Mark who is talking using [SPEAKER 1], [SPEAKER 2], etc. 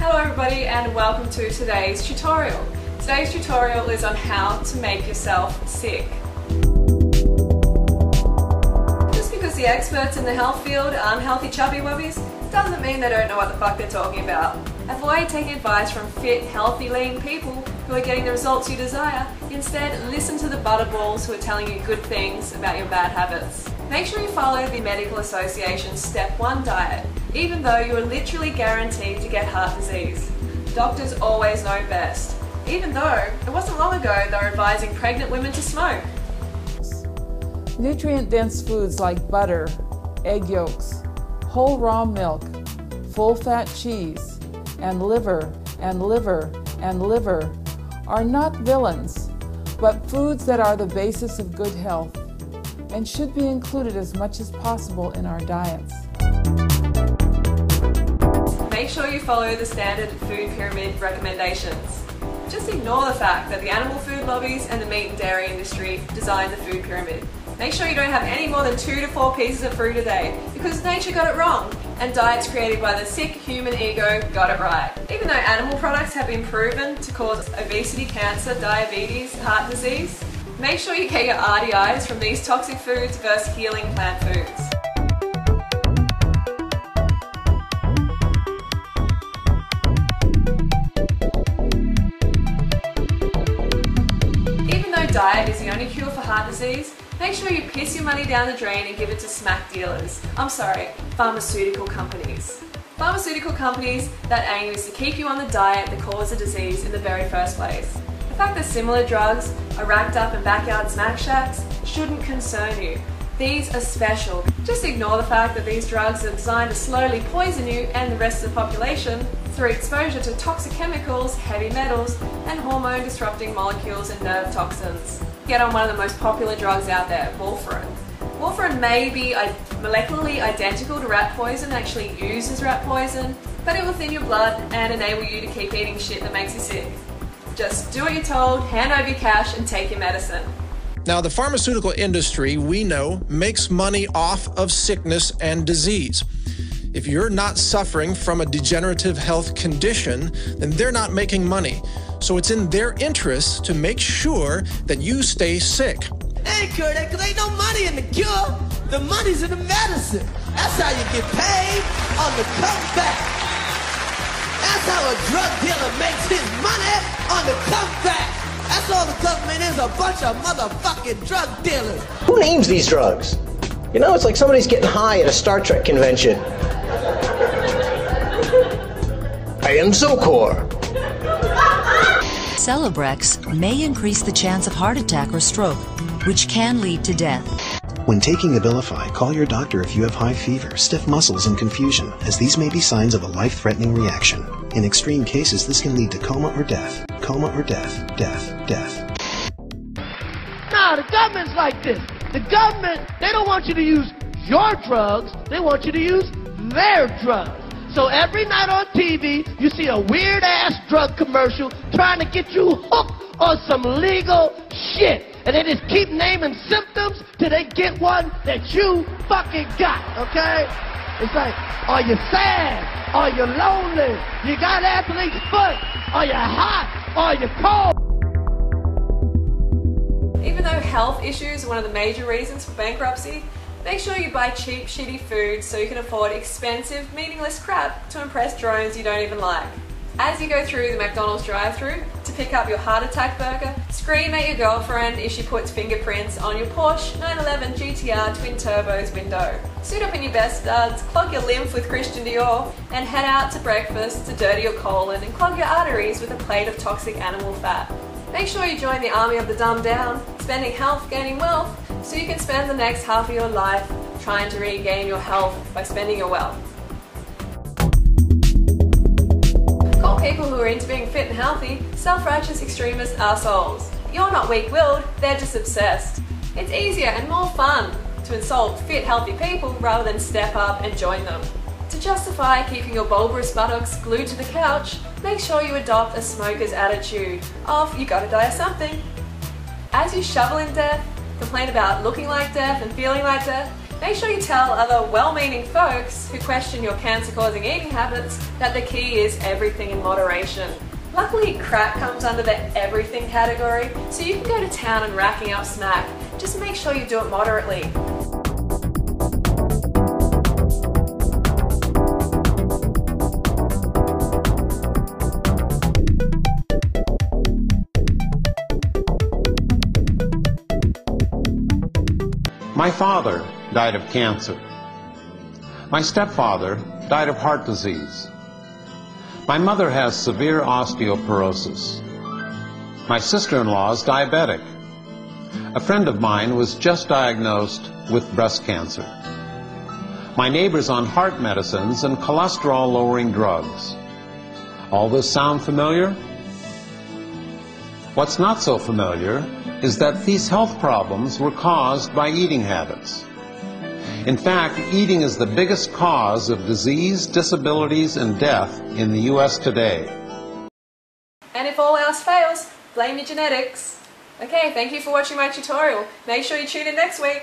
[SPEAKER 1] Hello everybody and welcome to today's tutorial. Today's tutorial is on how to make yourself sick. Just because the experts in the health field are unhealthy chubby wubbies doesn't mean they don't know what the fuck they're talking about. Avoid taking advice from fit, healthy, lean people who are getting the results you desire. Instead, listen to the butterballs who are telling you good things about your bad habits. Make sure you follow the Medical Association's Step 1 diet, even though you are literally guaranteed to get heart disease. Doctors always know best, even though it wasn't long ago they were advising pregnant women to smoke.
[SPEAKER 2] Nutrient-dense foods like butter, egg yolks, whole raw milk, full-fat cheese, and liver are not villains, but foods that are the basis of good health and should be included as much as possible in our diets.
[SPEAKER 1] Make sure you follow the standard food pyramid recommendations. Just ignore the fact that the animal food lobbies and the meat and dairy industry designed the food pyramid. Make sure you don't have any more than 2 to 4 pieces of fruit a day, because nature got it wrong, and diets created by the sick human ego got it right. Even though animal products have been proven to cause obesity, cancer, diabetes, heart disease, make sure you get your RDIs from these toxic foods versus healing plant foods. Even though diet is the only cure for heart disease, make sure you piss your money down the drain and give it to smack dealers. Pharmaceutical companies. Pharmaceutical companies that aim is to keep you on the diet that caused the disease in the very first place. The fact that similar drugs are racked up in backyard snack shacks shouldn't concern you. These are special. Just ignore the fact that these drugs are designed to slowly poison you and the rest of the population through exposure to toxic chemicals, heavy metals, and hormone-disrupting molecules and nerve toxins. Get on one of the most popular drugs out there, warfarin. Warfarin may be molecularly identical to rat poison, actually used as rat poison, but it will thin your blood and enable you to keep eating shit that makes you sick. Just do what you're told, hand over your cash, and take your medicine.
[SPEAKER 3] Now, the pharmaceutical industry, we know, makes money off of sickness and disease. If you're not suffering from a degenerative health condition, then they're not making money. So it's in their interest to make sure that you stay sick.
[SPEAKER 4] They ain't cure that because ain't no money in the cure. The money's in the medicine. That's how you get paid on the comeback. That's how a drug dealer makes his money on the comeback. That's all the government is, a bunch of motherfucking drug dealers.
[SPEAKER 5] Who names these drugs? You know, it's like somebody's getting high at a Star Trek convention. I am Zocor.
[SPEAKER 6] Celebrex may increase the chance of heart attack or stroke, which can lead to death.
[SPEAKER 7] When taking Abilify, call your doctor if you have high fever, stiff muscles, and confusion, as these may be signs of a life-threatening reaction. In extreme cases, this can lead to coma or death. Coma or death. Death.
[SPEAKER 4] Nah, the government's like this. The government, they don't want you to use your drugs, they want you to use their drugs. So every night on TV, you see a weird-ass drug commercial trying to get you hooked on some legal shit. And they just keep naming symptoms till they get one that you fucking got, okay? It's like, are you sad? Are you lonely? You got athlete's foot? Are you hot? Are you cold?
[SPEAKER 1] Even though health issues are one of the major reasons for bankruptcy, make sure you buy cheap, shitty food so you can afford expensive, meaningless crap to impress drones you don't even like. As you go through the McDonald's drive-thru to pick up your heart attack burger, scream at your girlfriend if she puts fingerprints on your Porsche 911 GTR twin turbos window. Suit up in your best studs, clog your lymph with Christian Dior, and head out to breakfast to dirty your colon and clog your arteries with a plate of toxic animal fat. Make sure you join the army of the dumbed down, spending health, gaining wealth, so you can spend the next half of your life trying to regain your health by spending your wealth. Call people who are into being fit and healthy self-righteous extremist assholes. You're not weak-willed, they're just obsessed. It's easier and more fun to insult fit, healthy people rather than step up and join them. To justify keeping your bulbous buttocks glued to the couch, make sure you adopt a smoker's attitude of you gotta die of something. As you shovel in death, complain about looking like death and feeling like death, Make sure you tell other well-meaning folks who question your cancer-causing eating habits that the key is everything in moderation. Luckily, crack comes under the everything category, so you can go to town and racking up smack. Just make sure you do it moderately.
[SPEAKER 8] My father died of cancer. My stepfather died of heart disease. My mother has severe osteoporosis. My sister-in-law is diabetic. A friend of mine was just diagnosed with breast cancer. My neighbor's on heart medicines and cholesterol-lowering drugs. All this sound familiar? What's not so familiar is that these health problems were caused by eating habits. In fact, eating is the biggest cause of disease, disabilities, and death in the U.S. today.
[SPEAKER 1] And if all else fails, blame your genetics. Okay, thank you for watching my tutorial. Make sure you tune in next week.